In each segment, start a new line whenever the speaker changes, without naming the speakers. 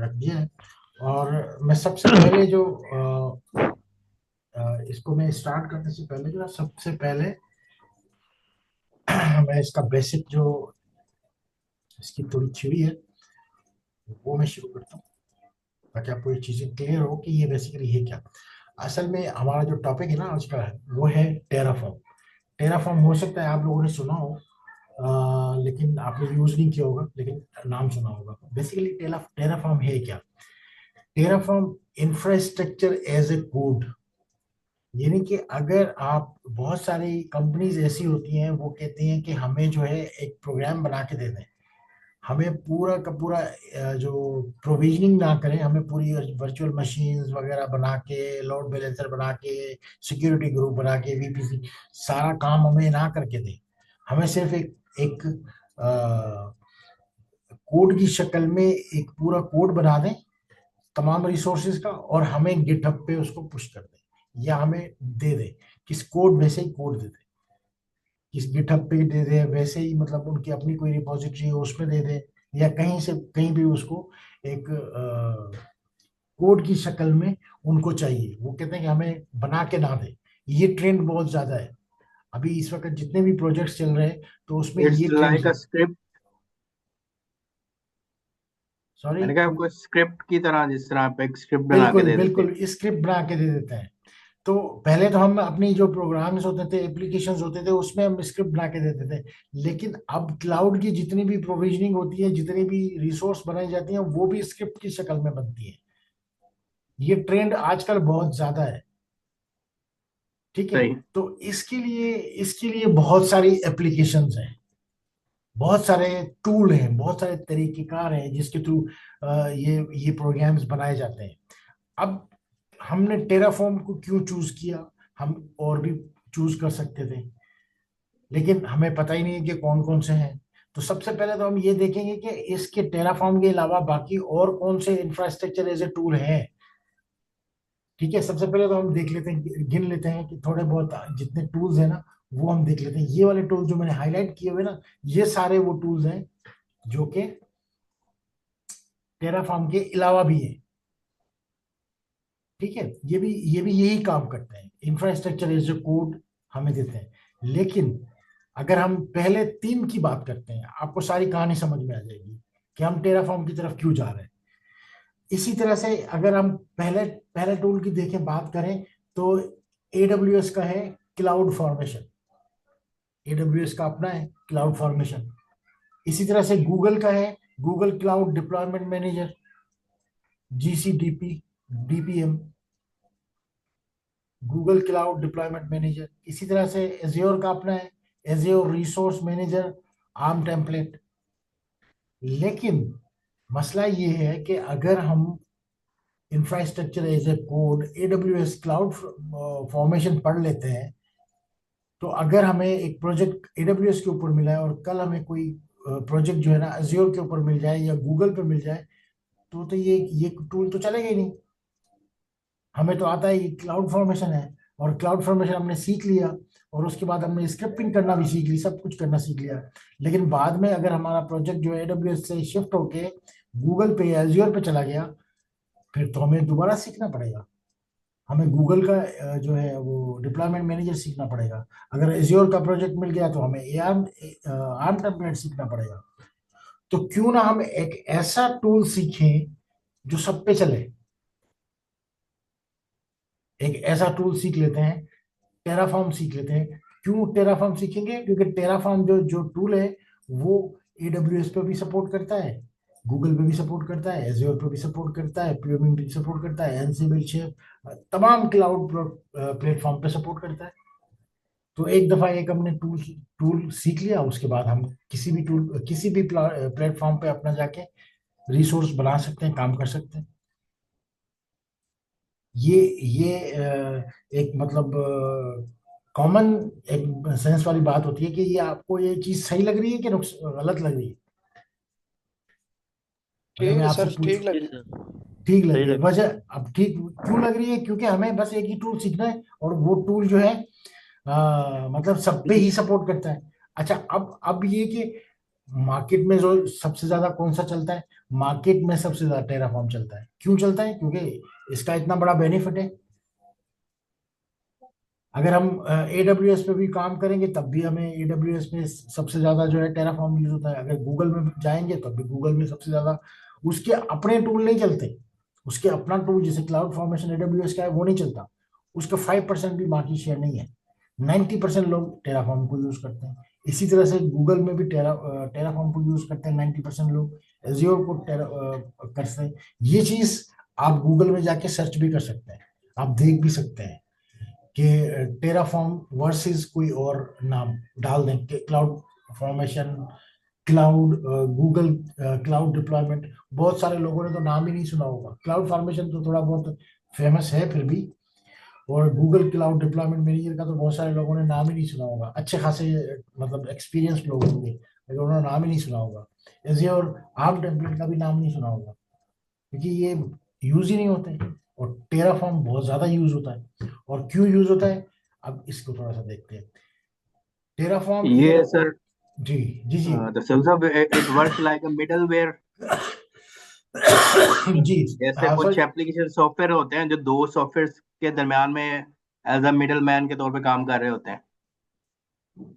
रख दिया है। और मैं सबसे पहले जो इसको मैं स्टार्ट करने से पहले जो है, सबसे पहले मैं इसका बेसिक जो इसकी थोड़ी थ्योरी है वो मैं शुरू करता हूँ, ताकि आपको ये चीजें क्लियर हो कि ये बेसिकली है क्या। असल में हमारा जो टॉपिक है ना आज का, वो है टेराफॉर्म। टेराफॉर्म हो सकता है आप लोगों ने सुना हो, लेकिन आपने यूज नहीं किया होगा, लेकिन नाम सुना होगा। बेसिकली टेराफॉर्म है क्या? Terraform infrastructure as a code. यानी कि अगर आप, बहुत सारी कंपनीज ऐसी होती हैं वो कहती हैं कि हमें जो है एक प्रोग्राम बना के दे दें, हमें पूरा का पूरा जो प्रोविजनिंग ना करें, हमें पूरी वर्चुअल मशीन्स वगैरह बना के, लोड बैलेंसर बना के, सिक्योरिटी ग्रुप बना के, वीपीसी, सारा काम हमें ना करके दें। हमें सिर्फ एक एक कोड की शक्ल में एक पूरा कोड बना दें तमाम रिसोर्सेज का, और हमें गिटहब पे उसको पुश कर दें, या हमें दे दें किस कोड में से ही कोड दे दें, किस गिटहब पे दे दें, वैसे ही मतलब उनकी अपनी कोई रिपोजिटरी हो उसमें दे दें, या कहीं से कहीं भी उसको एक कोड की शक्ल में उनको चाहिए। वो कहते हैं कि हमें बना के ना दे। ये ट्रेंड बहुत ज्यादा है अभी इस वक्त, जितने भी प्रोजेक्ट्स चल रहे हैं तो उसमें
इट्स
ये ट्रेंड
लाइक अ
है।
स्क्रिप्ट।
सॉरी।
मैंने कहा आपको स्क्रिप्ट की तरह, जिस तरह आप एक स्क्रिप्ट बना के
बिल्कुल
दे देते हैं।
बिल्कुल स्क्रिप्ट बना के दे देते हैं। तो पहले तो हम अपनी जो प्रोग्राम्स होते थे, एप्लीकेशंस होते थे, उसमें हम स्क्रिप्ट बना के देते थे। लेकिन अब क्लाउड की जितनी भी प्रोविजनिंग होती है, जितनी भी रिसोर्स बनाई जाती है, वो भी स्क्रिप्ट की शक्ल में बनती है। ये ट्रेंड आजकल बहुत ज्यादा है। ठीक है।
सही।
तो इसके लिए बहुत सारी एप्लीकेशंस हैं, बहुत सारे टूल हैं, बहुत सारे तरीकेकार हैं जिसके थ्रू ये प्रोग्राम्स बनाए जाते हैं। अब हमने टेराफॉर्म को क्यों चूज किया? हम और भी चूज कर सकते थे, लेकिन हमें पता ही नहीं है कि कौन कौन से हैं। तो सबसे पहले तो हम ये देखेंगे कि इसके टेराफॉर्म के अलावा बाकी और कौन से इंफ्रास्ट्रक्चर एज ए टूल हैं। ठीक है। सबसे पहले तो हम देख लेते हैं, गिन लेते हैं कि थोड़े बहुत जितने टूल्स हैं ना, वो हम देख लेते हैं। ये वाले टूल जो मैंने हाईलाइट किए हुए ना, ये सारे वो टूल्स हैं जो कि टेराफॉर्म के अलावा भी है। ठीक है। ये भी यही काम करते हैं, इंफ्रास्ट्रक्चर एज ए कोड हमें देते हैं। लेकिन अगर हम पहले तीन की बात करते हैं, आपको सारी कहानी समझ में आ जाएगी कि हम टेराफॉर्म की तरफ क्यों जा रहे हैं। इसी तरह से अगर हम पहले पहले टूल की देखें, बात करें, तो एडब्ल्यूएस का है क्लाउड फॉर्मेशन। एडब्ल्यूएस का अपना है क्लाउड फॉर्मेशन। इसी तरह से गूगल का है Google cloud deployment manager, GCDP, DPM, Google cloud deployment manager. इसी तरह से एज्योर का अपना है Azure resource manager, ARM template. लेकिन मसला ये है कि अगर हम infrastructure as a code AWS cloud formation पढ़ लेते हैं, तो अगर हमें एक प्रोजेक्ट एडब्ल्यूएस के ऊपर मिला है और कल हमें कोई प्रोजेक्ट जो है ना एज्योर के ऊपर मिल जाए या गूगल पे मिल जाए, तो ये टूल तो चलेगा ही नहीं। हमें तो आता है कि क्लाउड फॉर्मेशन है, और क्लाउड फॉर्मेशन हमने सीख लिया, और उसके बाद हमने स्क्रिप्टिंग करना भी सीख ली, सब कुछ करना सीख लिया। लेकिन बाद में अगर हमारा प्रोजेक्ट जो है एडब्ल्यूएस से शिफ्ट होके गूगल पे या एज्योर पे चला गया, फिर तो हमें दोबारा सीखना पड़ेगा। हमें गूगल का जो है वो डिप्लॉयमेंट मैनेजर सीखना पड़ेगा। अगर एज्योर का प्रोजेक्ट मिल गया तो हमें आर्म आर्म टेम्पलेट सीखना पड़ेगा। तो क्यों ना हम एक ऐसा टूल सीखें जो सब पे चले। एक ऐसा टूल सीख लेते हैं, टेराफॉर्म सीख लेते हैं। क्यों टेराफॉर्म सीखेंगे? क्योंकि टेराफॉर्म जो जो टूल है, वो एडब्ल्यूएस पे भी सपोर्ट करता है, गूगल पे भी सपोर्ट करता है, एज्योर पे भी सपोर्ट करता है, प्यूमिन भी सपोर्ट करता है, एनसिबल शेप, तमाम क्लाउड प्लेटफॉर्म पे सपोर्ट करता है। तो एक दफा एक हमने टूल टूल सीख लिया, उसके बाद हम किसी भी प्लेटफॉर्म पे अपना जाके रिसोर्स बना सकते हैं, काम कर सकते हैं। ये एक मतलब कॉमन एक सेंस वाली बात होती है कि ये आपको ये चीज सही लग रही है कि गलत लग रही है। मतलब
ठीक
मैं
है
आपसे
सर,
पूछ,
ठीक लग
जी
रही
सर।
ठीक लग
सही
रही है
लग रहा
वजह? अब ठीक क्यों लग रही है? क्योंकि हमें बस एक ही टूल सीखना है, और वो टूल जो है मतलब सब पे
है।
ही सपोर्ट करता है। अच्छा, अब ये कि मार्केट में जो सबसे ज्यादा कौन सा चलता है? मार्केट में सबसे ज्यादा टेराफॉर्म चलता है। क्यों चलता है? क्योंकि इसका इतना बड़ा बेनिफिट है। अगर हम AWS पे भी काम करेंगे तब भी हमें AWS में सबसे ज्यादा जो है टेराफॉर्म यूज होता है। अगर गूगल में जाएंगे तब भी गूगल में सबसे ज्यादा। उसके अपने टूल नहीं चलते। उसके अपना टूल जैसे क्लाउड फॉर्मेशन AWS का है वो नहीं चलता। उसका 5% भी मार्केट शेयर नहीं है। 90% लोग टेराफॉर्म को यूज करते हैं। इसी तरह से गूगल में भी टेराफॉर्म को यूज करते हैं 90% लोग। एज्योर को करते हैं। ये चीज आप गूगल में जाके सर्च भी कर सकते हैं। आप देख भी सकते हैं कि टेराफॉर्म वर्सेस कोई और नाम डाल दें कि cloud formation, cloud Google cloud deployment. बहुत सारे लोगों ने तो नाम ही नहीं सुना होगा। क्लाउड फॉर्मेशन तो थोड़ा बहुत फेमस है फिर भी। और गूगल क्लाउड डिप्लॉयमेंट मैनेजर का तो बहुत सारे लोगों ने नाम ही नहीं सुना होगा। अच्छे खासे मतलब एक्सपीरियंस लोग होंगे लेकिन उन्होंने नाम ही नहीं सुना होगा। एज़्योर आर्म टेम्पलेट का भी नाम नहीं सुना होगा क्योंकि ये यूज ही नहीं होते। और टेराफॉर्म बहुत ज्यादा यूज होता है। और क्यों यूज होता है अब इसको थोड़ा सा देखते हैं। टेराफॉर्म
ये सर,
जी जी जी।
the sense of it works like a middleware।
जी।
जैसे
हाँ
कुछ
सर।
एप्लीकेशन सॉफ्टवेयर होते हैं जो दो सॉफ्टवेयर के दरमियान में एज अ मिडल मैन के तौर पे काम कर रहे होते हैं।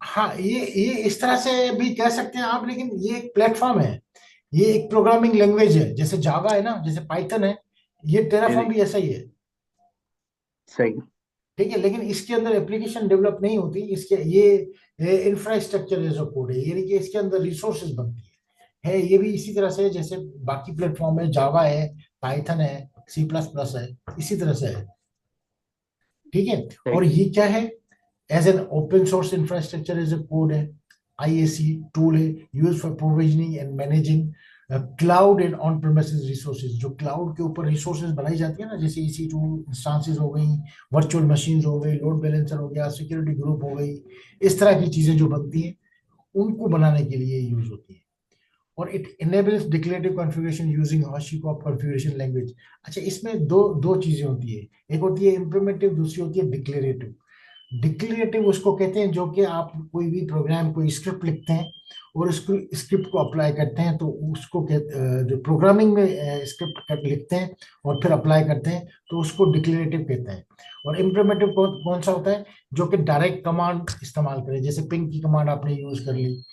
हाँ, ये इस तरह से भी कह सकते हैं आप, लेकिन ये एक प्लेटफॉर्म है। ये एक प्रोग्रामिंग लैंग्वेज है, जैसे जावा है ना, जैसे पाइथन है। ये
जी
टेराफॉर्म
जी,
भी ऐसा ही है।
सही।
ठीक है, लेकिन इसके अंदर एप्लीकेशन डेवलप नहीं होती। इसके ये इंफ्रास्ट्रक्चर एज अ कोड है, यानी कि इसके अंदर रिसोर्सेज बनती है। ये भी इसी तरह से है जैसे बाकी प्लेटफॉर्म है, जावा है, पाइथन है, C++ है, इसी तरह से है। ठीक है।
सही।
और ये क्या है? As an open source infrastructure as a code है। IAC टूल है, use for provisioning and managing cloud and on premises resources. जो क्लाउड के ऊपर रिसोर्सेज बनाई जाती है ना, जैसे EC2 इंस्टांसेस हो गई, वर्चुअल मशीन्स हो गई, लोड बैलेंसर हो गया, सिक्योरिटी ग्रुप हो गई, इस तरह की चीजें जो बनती हैं उनको बनाने के लिए यूज होती है। और it enables declarative configuration using HashiCorp configuration language. अच्छा, इसमें दो दो चीजें होती है। एक होती है इम्प्लीमेंटिव, दूसरी होती है डिक्लेरेटिव। डिक्लेरेटिव उसको कहते हैं जो कि आप कोई भी प्रोग्राम, कोई स्क्रिप्ट लिखते हैं और उसको स्क्रिप्ट को अप्लाई करते हैं, तो उसको जो प्रोग्रामिंग में स्क्रिप्ट लिखते हैं और फिर अप्लाई करते हैं, तो उसको डिक्लेरेटिव कहते हैं। और इम्प्लीमेंटिव कौन सा होता है? जो कि डायरेक्ट कमांड इस्तेमाल करे, जैसे पिंग की कमांड आपने यूज कर ली,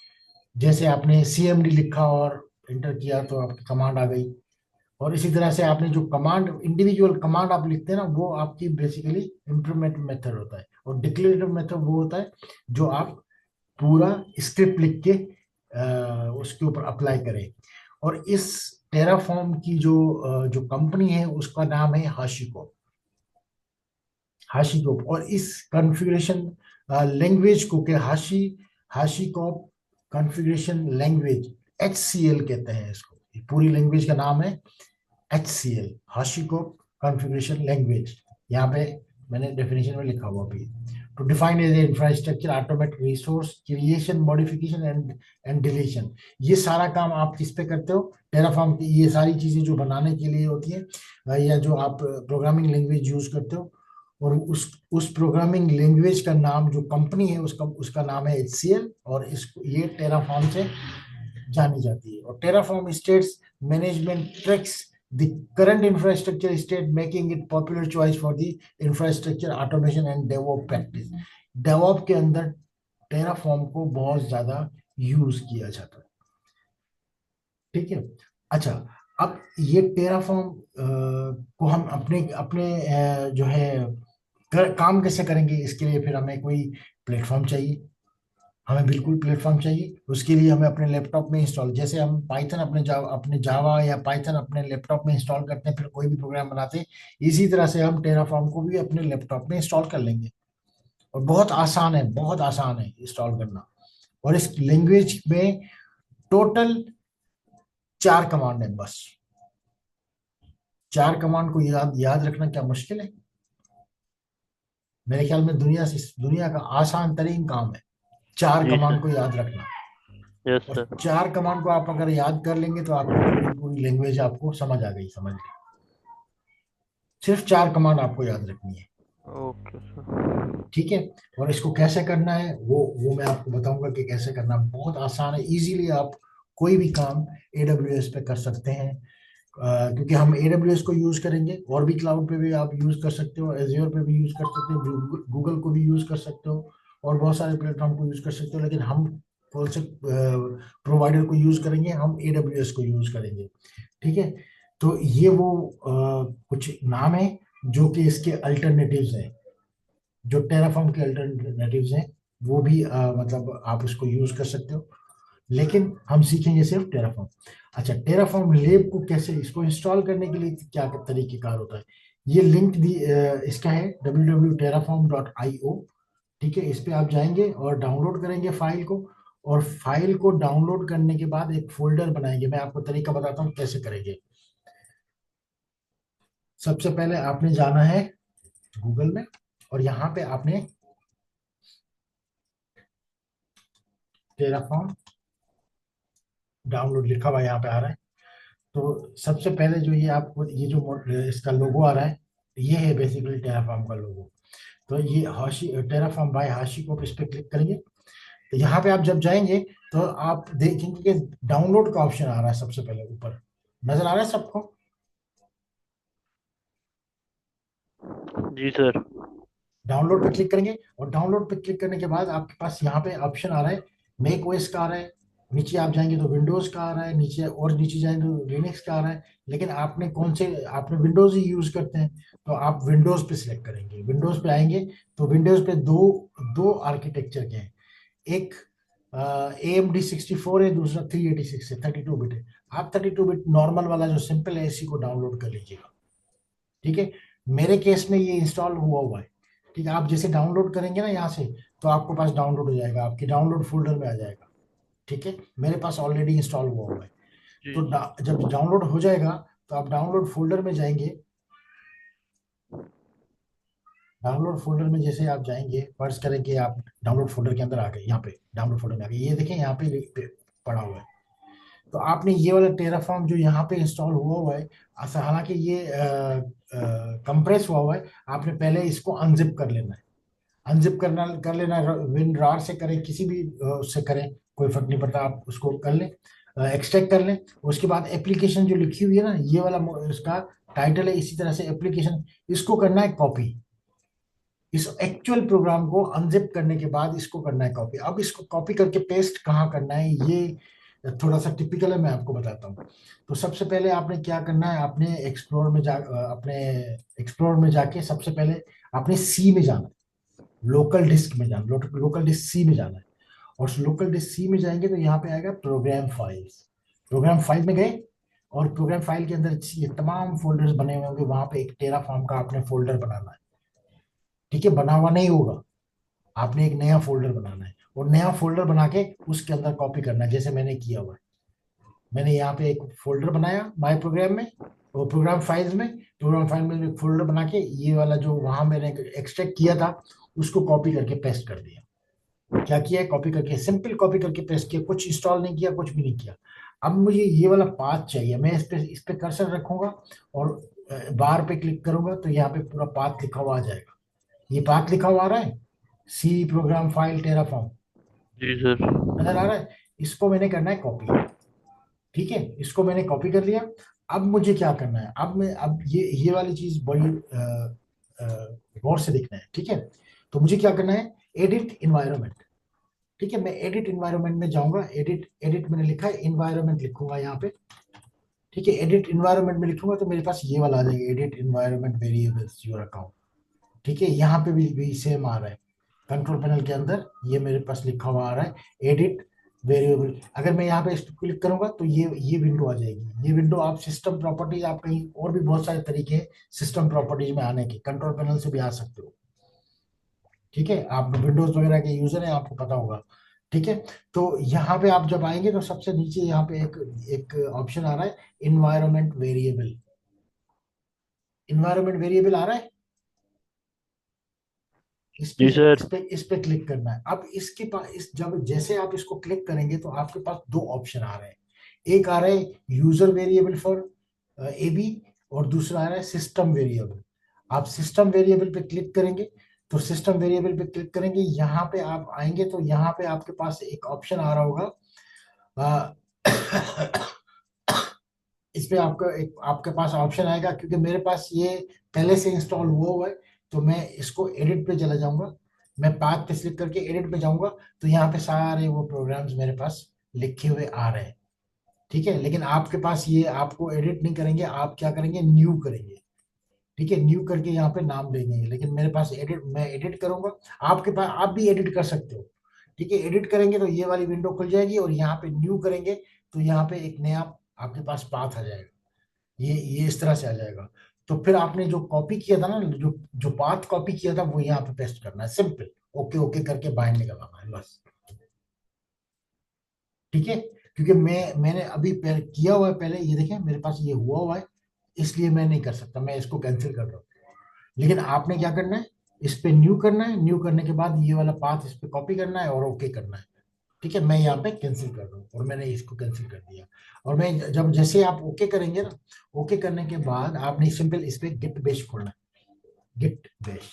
जैसे आपने CMD लिखा और इंटर किया तो आपकी कमांड आ गई। और इसी तरह से आपने जो कमांड, इंडिविजुअल कमांड आप लिखते हैं ना, वो आपकी बेसिकली इम्प्लीमेंट मेथड होता है। और डिक्लेरेटिव मेथड वो होता है जो आप पूरा स्क्रिप्ट लिख के उसके ऊपर अप्लाई करें। और इस टेराफॉर्म की जो कंपनी है उसका नाम है हाशिको। हाशीकोप। और इस कॉन्फ़िगरेशन लैंग्वेज को के हाशीकोप कॉन्फ़िगरेशन लैंग्वेज, HCL कहते हैं इसको। ये पूरी लैंग्वेज का नाम है HCL, हाशीकोप कॉन्फ़िगरेशन लैंग्वेज। यहाँ पे मैंने डेफिनेशन में लिखा हुआ भी। To define as infrastructure, automate resource creation, modification and deletion. ये सारा काम आप किस पे करते हो? टेराफॉर्म की ये सारी चीजें जो बनाने के लिए होती है, या जो आप प्रोग्रामिंग लैंग्वेज यूज करते हो। और उस प्रोग्रामिंग लैंग्वेज का नाम, जो कंपनी है उसका उसका नाम है HCL। और इस ये टेराफॉर्म से जानी जाती है। और Terraform states management tracks the current infrastructure state, making it popular choice for the infrastructure automation and DevOps practice. DevOps के अंदर टेराफॉर्म को बहुत ज्यादा यूज किया जाता है। ठीक है। अच्छा, अब ये टेराफॉर्म को हम अपने अपने जो है काम कैसे करेंगे? इसके लिए फिर हमें कोई प्लेटफॉर्म चाहिए। हमें बिल्कुल प्लेटफॉर्म चाहिए। उसके लिए हमें अपने लैपटॉप में इंस्टॉल, जैसे हम पाइथन अपने जावा या पाइथन अपने लैपटॉप में इंस्टॉल करते हैं फिर कोई भी प्रोग्राम बनाते हैं, इसी तरह से हम टेराफॉर्म को भी अपने लैपटॉप में इंस्टॉल कर लेंगे। और बहुत आसान है, बहुत आसान है इंस्टॉल करना। और इस लैंग्वेज में टोटल 4 कमांड है बस। 4 कमांड को याद याद रखना क्या मुश्किल है? मेरे ख्याल में दुनिया का आसान तरीन काम है 4
जी
कमांड
सर।
को याद रखना।
यस
और
सर।
4 कमांड को आप अगर याद कर लेंगे तो आपको पूरी पूरी लैंग्वेज आपको समझ आ गई, समझ ली। सिर्फ 4 कमांड आपको याद रखनी है।
Okay sir.
ठीक है। और इसको कैसे करना है वो मैं आपको बताऊंगा कि कैसे करना। बहुत आसान है, इजीली आप कोई भी काम AWS पे कर सकते हैं, क्योंकि हम AWS को यूज करेंगे। और भी क्लाउड पे भी आप यूज कर सकते हो, एज्योर पे भी यूज कर सकते हो, गूगल को भी यूज कर सकते हो, और बहुत सारे प्लेटफॉर्म को यूज कर सकते हो। लेकिन हम कौन से प्रोवाइडर को यूज करेंगे? हम AWS को यूज करेंगे। ठीक है, तो ये वो कुछ नाम है जो कि इसके अल्टरनेटिव्स हैं, जो टेराफॉर्म के अल्टरनेटिव्स हैं, वो भी मतलब आप उसको यूज कर सकते हो। लेकिन हम सीखेंगे सिर्फ टेराफॉर्म। अच्छा, टेराफॉर्म लैब को कैसे, इसको इंस्टॉल करने के लिए क्या तरीकेकार होता है? ये लिंक इसका है www.terraform.io। ठीक है, इस पे आप जाएंगे और डाउनलोड करेंगे फाइल को, और फाइल को डाउनलोड करने के बाद एक फोल्डर बनाएंगे। मैं आपको तरीका बताता हूँ कैसे करेंगे। सबसे पहले आपने जाना है गूगल में, और यहाँ पे आपने टेराफॉर्म डाउनलोड लिखा हुआ यहाँ पे आ रहा है। तो सबसे पहले जो ये आपको ये जो इसका लोगो आ रहा है, ये है बेसिकली टेराफॉर्म का लोगो। तो ये हाशी, टेराफॉर्म बाय हाशीकोप, इस पे क्लिक करेंगे। तो यहाँ पे आप जब जाएंगे तो आप देखेंगे कि डाउनलोड का ऑप्शन आ रहा है सबसे पहले ऊपर, नजर आ रहा है सबको?
जी सर।
डाउनलोड पे क्लिक करेंगे, और डाउनलोड पे क्लिक करने के बाद आपके पास यहाँ पे ऑप्शन आ रहा है मेक ओएस का आ रहा है। नीचे आप जाएंगे तो विंडोज का आ रहा है, नीचे और नीचे जाएंगे तो लिनक्स का आ रहा है। लेकिन आपने कौन से, आपने विंडोज ही यूज करते हैं, तो आप विंडोज पे सिलेक्ट करेंगे। विंडोज पे आएंगे तो विंडोज पे दो दो आर्किटेक्चर के हैं। एक AMD 64 है, दूसरा 386 है, 32 बिट है। आप 32 बिट नॉर्मल वाला जो सिंपल है इसी को डाउनलोड कर लीजिएगा। ठीक है, मेरे केस में ये इंस्टॉल हुआ हुआ है। ठीक है, आप जैसे डाउनलोड करेंगे ना यहाँ से, तो आपको पास डाउनलोड हो जाएगा, आपके डाउनलोड फोल्डर में आ जाएगा। ठीक है, मेरे पास ऑलरेडी इंस्टॉल हुआ हुआ है।
जी
तो
जी।
जब डाउनलोड हो जाएगा तो आप डाउनलोड फोल्डर में जाएंगे। डाउनलोड फोल्डर में जैसे आप जाएंगे, फर्ज करें कि आप डाउनलोड फोल्डर के अंदर आ गए, यहाँ पे डाउनलोड फोल्डर में आ गए, ये देखें यहाँ पे पड़ा हुआ है। तो आपने ये वाला टेराफॉर्म जो यहाँ पे इंस्टॉल हुआ हुआ है, हालांकि ये कंप्रेस हुआ हुआ है, आपने पहले इसको अनजिप कर लेना है। अनजिप कर लेना, विन रार से करें, किसी भी उससे करें, कोई फर्क नहीं पड़ता, आप उसको कर लें, एक्सट्रैक्ट कर लें। उसके बाद एप्लीकेशन जो लिखी हुई है ना, ये वाला इसका टाइटल है, इसी तरह से एप्लीकेशन, इसको करना है कॉपी। इस एक्चुअल प्रोग्राम को अनजिप करने के बाद इसको करना है कॉपी। अब इसको कॉपी करके पेस्ट कहाँ करना है, ये थोड़ा सा टिपिकल है, मैं आपको बताता हूँ। तो सबसे पहले आपने क्या करना है, आपने अपने एक्सप्लोर में जाके सबसे पहले आपने सी में जाना है, लोकल डिस्क में जाना, लोकल डिस्क सी में जाना है। और लोकल डिस्क सी में जाएंगे तो यहाँ पे आएगा प्रोग्राम फाइल्स। प्रोग्राम फाइल में गए, और प्रोग्राम फाइल के अंदर ये तमाम फोल्डर्स बने हुए होंगे, वहां पे एक टेराफॉर्म का आपने फोल्डर बनाना है। ठीक है, बना हुआ नहीं होगा, आपने एक नया फोल्डर बनाना है, और नया फोल्डर बना के उसके अंदर कॉपी करना है, जैसे मैंने किया हुआ है। मैंने यहाँ पे एक फोल्डर बनाया माय प्रोग्राम में, और प्रोग्राम फाइल में एक फोल्डर बना के ये वाला जो वहां मैंने एक्सट्रैक्ट किया था उसको कॉपी करके पेस्ट कर दिया। क्या किया है, कॉपी करके, सिंपल कॉपी करके पेस्ट किया, कुछ इंस्टॉल नहीं किया, कुछ भी नहीं किया। अब मुझे ये वाला पाथ चाहिए, मैं इस पे कर्सर रखूंगा, और बार पे क्लिक करूंगा तो यहाँ पे पूरा पाथ लिखा हुआ आ जाएगा। ये पाथ लिखा हुआ आ रहा है, सी प्रोग्राम फाइल टेराफॉर्म,
जी सर।
नजर आ रहा है? इसको मैंने करना है कॉपी। ठीक है, इसको मैंने कॉपी कर लिया। अब मुझे क्या करना है, अब ये वाली चीज बड़ी गौर से देखना है। ठीक है, तो मुझे क्या करना है, एडिट इन्वायरमेंट। ठीक है, मैं एडिट इन्वायरमेंट में जाऊंगा, एडिट एडिट मैंने लिखा है, इन्वायरमेंट लिखूंगा यहाँ पे। ठीक है, एडिट इन्वायरमेंट में लिखूंगा तो मेरे पास ये वाला आ जाएगा, edit environment variables your account. ठीक है, यहाँ पे भी सेम आ रहा है, कंट्रोल पैनल के अंदर ये मेरे पास लिखा हुआ आ रहा है, एडिट वेरिएबल। अगर मैं यहाँ पे इस पर क्लिक करूंगा तो ये विंडो आ जाएगी। ये विंडो, आप सिस्टम प्रॉपर्टीज, आप कहीं और भी बहुत सारे तरीके हैं सिस्टम प्रॉपर्टीज में आने के, कंट्रोल पैनल से भी आ सकते हो। ठीक है, आप विंडोज वगैरह के यूजर हैं, आपको पता होगा। ठीक है, तो यहाँ पे आप जब आएंगे तो सबसे नीचे यहाँ पे एक एक ऑप्शन आ रहा है, इन्वायरमेंट वेरिएबल। इन्वायरमेंट वेरिएबल आ रहा है,
जी सर।
इस पे क्लिक करना है। अब इसके पास जब जैसे आप इसको क्लिक करेंगे तो आपके पास दो ऑप्शन आ रहे हैं। एक आ रहा है यूजर वेरिएबल फॉर AB, और दूसरा आ रहा है सिस्टम वेरिएबल। आप सिस्टम वेरिएबल पे क्लिक करेंगे, तो सिस्टम वेरिएबल पे क्लिक करेंगे, यहाँ पे आप आएंगे तो यहाँ पे आपके पास एक ऑप्शन आ रहा होगा, इस पे आपके पास ऑप्शन आएगा, क्योंकि मेरे पास ये पहले से इंस्टॉल हुआ है, तो मैं इसको एडिट पे चला जाऊंगा। मैं पाथ पे क्लिक करके एडिट पे जाऊंगा, तो यहाँ पे सारे वो प्रोग्राम्स मेरे पास लिखे हुए आ रहे हैं। ठीक है, लेकिन आपके पास ये, आपको एडिट नहीं करेंगे, आप क्या करेंगे, न्यू करेंगे। ठीक है, न्यू करके यहाँ पे नाम देंगे, लेकिन मेरे पास एडिट, मैं एडिट करूंगा। आपके पास, आप भी एडिट कर सकते हो। ठीक है, एडिट करेंगे तो ये वाली विंडो खुल जाएगी, और यहाँ पे न्यू करेंगे तो यहाँ पे एक नया आपके पास पाथ आ जाएगा। ये इस तरह से आ जाएगा। तो फिर आपने जो कॉपी किया था ना, जो जो पाथ कॉपी किया था, वो यहाँ पे पेस्ट करना है, सिंपल। ओके ओके करके बाहर निकल आना है बस। ठीक है, क्योंकि मैंने अभी किया हुआ है पहले, ये देखें मेरे पास ये हुआ है, इसलिए मैं नहीं कर सकता, मैं इसको कैंसिल कर रहा हूँ। लेकिन आपने क्या करना है, इस पे न्यू करना है, न्यू करने के बाद ये वाला पाथ इस पे कॉपी करना है और ओके करना है। ठीक है, मैं यहाँ पे कैंसिल कर रहा हूँ, और मैंने इसको कैंसिल कर दिया। और मैं जब, जैसे आप ओके करेंगे ना, ओके करने के बाद आपने सिंपल इस पे गिट बेश खोलना है, गिट बेश।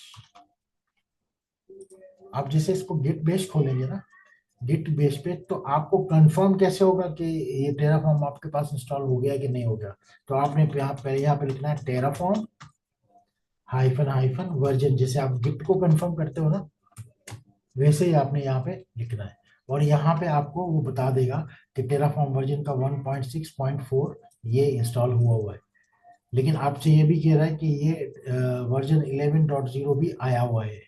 आप जैसे इसको गिट बेश खोलेंगे ना, गिट बेस पे, तो आपको कंफर्म कैसे होगा कि ये टेराफॉर्म आपके पास इंस्टॉल हो गया कि नहीं हो गया। तो आपने यहाँ पे लिखना है टेराफॉर्म हाइफन हाइफन वर्जन, जैसे आप गिट को कंफर्म करते हो ना, वैसे ही आपने यहाँ पे लिखना है। और यहाँ पे आपको वो बता देगा कि टेराफॉर्म वर्जन का 1.6.4 ये इंस्टॉल हुआ है। लेकिन आपसे ये भी कह रहा है कि ये वर्जन 11.0 भी आया हुआ है।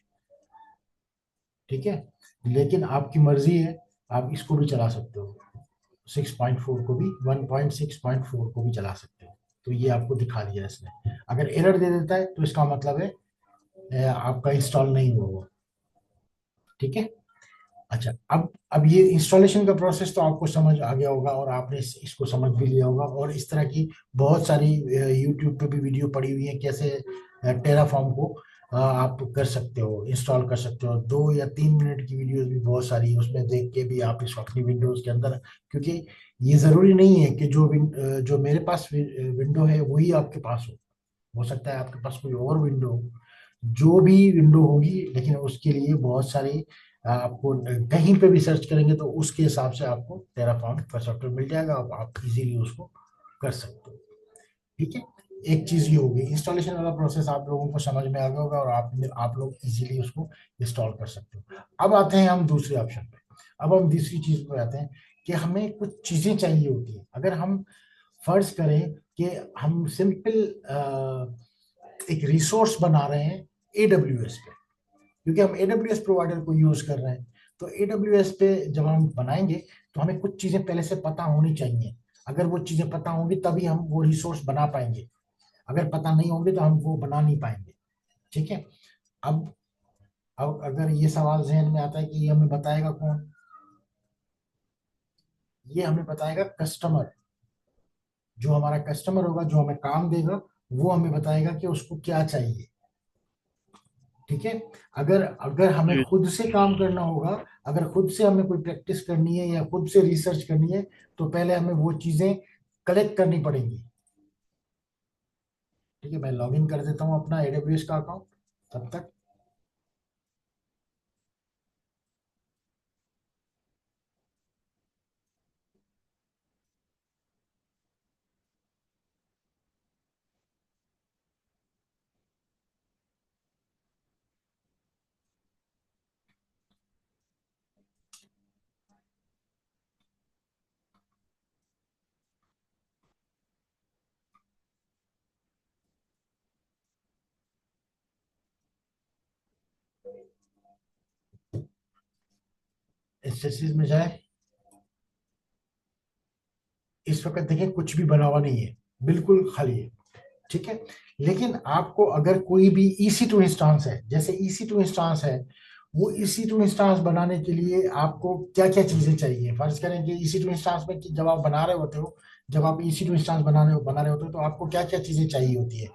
ठीक है, लेकिन आपकी मर्जी है, आप इसको भी चला सकते हो, 6.4 को भी, 1.6.4 को भी चला सकते हो। तो ये आपको दिखा दिया इसने। अगर एरर दे देता है तो इसका मतलब है आपका इंस्टॉल नहीं हुआ हुआ। ठीक है, अच्छा, अब ये इंस्टॉलेशन का प्रोसेस तो आपको समझ आ गया होगा, और आपने इसको समझ भी लिया होगा। और इस तरह की बहुत सारी यूट्यूब पे भी वीडियो पड़ी हुई है, कैसे टेराफॉर्म को आप कर सकते हो, इंस्टॉल कर सकते हो। 2 या 3 मिनट की वीडियोस भी बहुत सारी है, उसमें देख के भी आप इस अपनी विंडोज के अंदर, क्योंकि ये जरूरी नहीं है कि जो मेरे पास विंडो है वही आपके पास हो सकता है आपके पास कोई और विंडो हो। जो भी विंडो होगी, लेकिन उसके लिए बहुत सारी, आपको कहीं पे भी सर्च करेंगे तो उसके हिसाब से आपको टेराफॉर्म का सॉफ्टवेयर मिल जाएगा, आप इजीली उसको कर सकते हो। ठीक है, एक चीज ये होगी, इंस्टॉलेशन वाला प्रोसेस आप लोगों को समझ में आ गया होगा, और आप लोग इजीली उसको इंस्टॉल कर सकते हो। अब आते हैं हम दूसरे ऑप्शन पे। अब हम दूसरी चीज पे आते हैं कि हमें कुछ चीजें चाहिए होती है। अगर हम फर्ज करें कि हम सिंपल एक रिसोर्स बना रहे हैं AWS पे, क्योंकि हम AWS प्रोवाइडर को यूज कर रहे हैं। तो AWS पे जब हम बनाएंगे, तो हमें कुछ चीजें पहले से पता होनी चाहिए। अगर वो चीजें पता होंगी तभी हम वो रिसोर्स बना पाएंगे, अगर पता नहीं होंगे तो हम वो बना नहीं पाएंगे। ठीक है, अब अब अगर ये सवाल जहन में आता है कि ये हमें बताएगा कौन, ये हमें बताएगा कस्टमर। जो हमारा कस्टमर होगा, जो हमें काम देगा, वो हमें बताएगा कि उसको क्या चाहिए। ठीक है, अगर अगर हमें
जी
खुद से काम करना होगा, अगर खुद से हमें कोई प्रैक्टिस करनी है या खुद से रिसर्च करनी है, तो पहले हमें वो चीजें कलेक्ट करनी पड़ेंगी। ठीक है, मैं लॉग इन कर देता हूँ अपना AWS का अकाउंट तब तक। इस चीज में जाए, इस वक्त देखिए कुछ भी बना हुआ नहीं है, बिल्कुल खाली है। ठीक है, लेकिन आपको अगर कोई भी EC2 इंस्टांस है, जैसे EC2 इंस्टांस है, वो EC2 इंस्टांस बनाने के लिए आपको क्या क्या चीजें चाहिए। फर्ज करें कि EC2 इंस्टांस में, कि जब आप बना रहे होते हो, जब आप EC2 इंस्टांस बना रहे होते हो, तो आपको क्या क्या चीजें चाहिए होती है।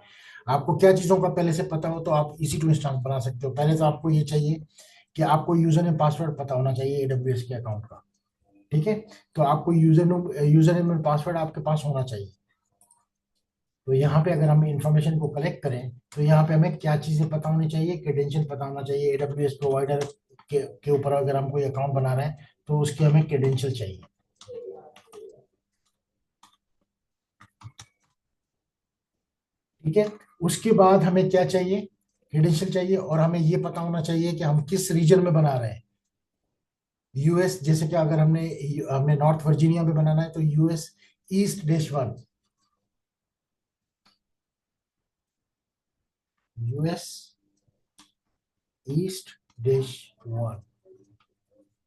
आपको क्या चीजों का पहले से पता हो तो आप EC2 इंस्टांस बना सकते हो। पहले तो आपको ये चाहिए कि आपको यूजर नेम पासवर्ड पता होना चाहिए AWS के अकाउंट का। ठीक है, तो आपको यूजर नेम और पासवर्ड आपके पास होना चाहिए। तो यहाँ पे अगर हम इंफॉर्मेशन को कलेक्ट करें, तो यहाँ पे हमें क्या चीजें पता होनी चाहिए, क्रेडेंशियल पता होना चाहिए। AWS प्रोवाइडर के ऊपर अगर हम कोई अकाउंट बना रहे हैं, तो उसके हमें क्रेडेंशियल चाहिए। ठीक है, उसके बाद हमें क्या चाहिए, क्रेडेंशियल चाहिए, और हमें ये पता होना चाहिए कि हम किस रीजन में बना रहे हैं। यूएस, जैसे कि अगर हमने हमने नॉर्थ वर्जीनिया में बनाना है तो US east dash 1, US east dash 1।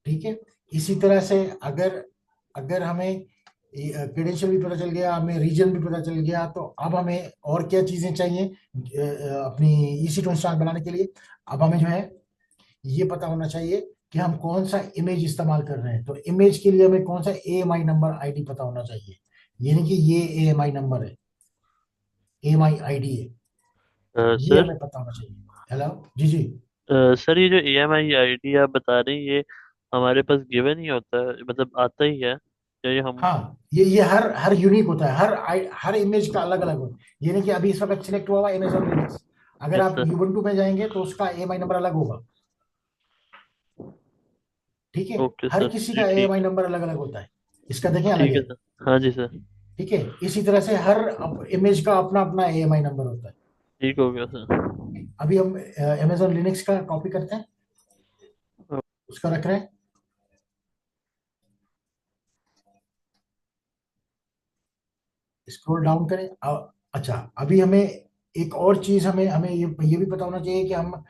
ठीक है, इसी तरह से अगर अगर हमें क्रेडेंशियल भी पता चल गया, हमें रीजन भी पता चल गया, तो अब हमें और क्या चीजें चाहिए अपनी ईसी टू इंस्टांस बनाने के लिए। अब हमें जो है ये पता होना चाहिए कि हम कौन सा इमेज इस्तेमाल कर रहे हैं। तो इमेज के लिए हमें कौन सा एएमआई नंबर आईडी पता होना चाहिए, यानी कि ये एएमआई नंबर है, एएमआई आईडी है, ये
सर
हमें पता होना चाहिए। हेलो, जी जी।
सर ये जो EMI ID आप बता रहे हैं ये हमारे पास गिवन ही होता है, मतलब आता ही है, या ये हम?
हाँ, ये हर हर यूनिक होता है, हर इमेज का अलग अलग होता है। यानी कि अभी इस वक्त सिलेक्ट हुआ हुआ अमेजोन लिनक्स, अगर
यस
आप
सर।
यूबंटू में जाएंगे तो उसका एएमआई नंबर अलग होगा। ठीक है,
ओके
हर
सर,
किसी
जी
का
ठीक।
एएमआई नंबर अलग अलग होता है, इसका देखें अलग
ठीक है
है।
सर। हाँ जी सर।
ठीक है, इसी तरह से हर इमेज का अपना अपना एएमआई नंबर होता है।
ठीक हो गया सर।
अभी हम अमेजोन लिनक्स का कॉपी करते हैं, उसका रख रहे हैं, स्क्रॉल डाउन करें। अच्छा, अभी हमें एक और चीज, हमें हमें ये भी पता होना चाहिए कि हम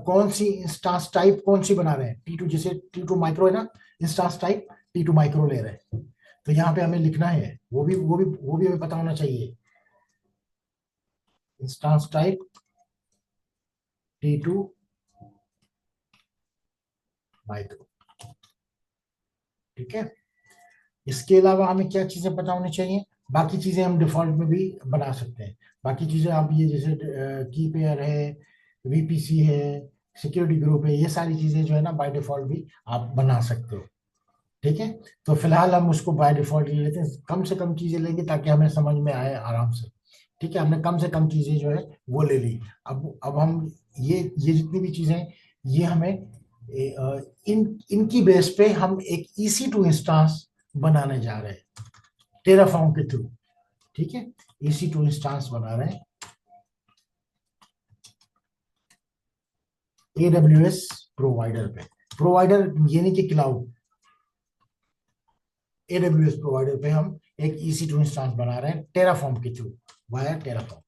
कौन सी इंस्टांस टाइप कौन सी बना रहे हैं। टी टू, जैसे टी टू माइक्रो है ना, instance type T two micro ले रहे हैं, तो यहाँ पे हमें लिखना है, वो भी हमें पता होना चाहिए। Instance type T two micro. ठीक है, इसके अलावा हमें क्या चीजें पता होनी चाहिए, बाकी चीजें हम डिफॉल्ट में भी बना सकते हैं। बाकी चीजें आप ये जैसे की पेयर है, वीपीसी है, सिक्योरिटी ग्रुप है, ये सारी चीजें जो है ना बाय डिफॉल्ट भी आप बना सकते हो। ठीक है, तो फिलहाल हम उसको बाय डिफॉल्ट ले लेते हैं, कम से कम चीजें लेंगे ताकि हमें समझ में आए आराम से। ठीक है, हमने कम से कम चीजें जो है वो ले ली। अब हम ये जितनी भी चीजें हैं, ये हमें इनकी बेस पे हम एक EC2 इंस्टांस बनाने जा रहे हैं टेराफॉर्म के थ्रू। ठीक है, EC2 इंस्टांस बना रहे हैं AWS प्रोवाइडर पे, प्रोवाइडर यानी कि क्लाउड, AWS प्रोवाइडर पे हम एक EC2 इंस्टांस बना रहे हैं टेराफॉर्म के थ्रू, वाया टेराफॉर्म।